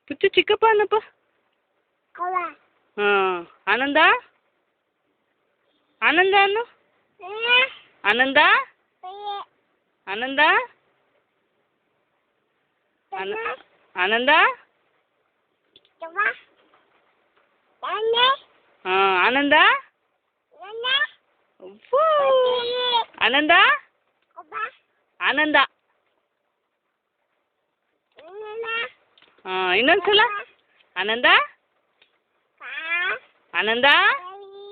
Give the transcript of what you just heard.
ಪುಚ್ಚು ಚಿಕ್ಕಪ್ಪ ಅನ್ನಪ್ಪ. ಹಾಂ ಆನಂದ ಆನಂದ ಅನ್ನು ಆನಂದ ಆನಂದ ಆನಂದ ಹಾಂ ಆನಂದ ಆನಂದ ಆನಂದ ಹಾಂ ಇನ್ನೊಂದು ಸಲ ಆನಂದ ಆನಂದ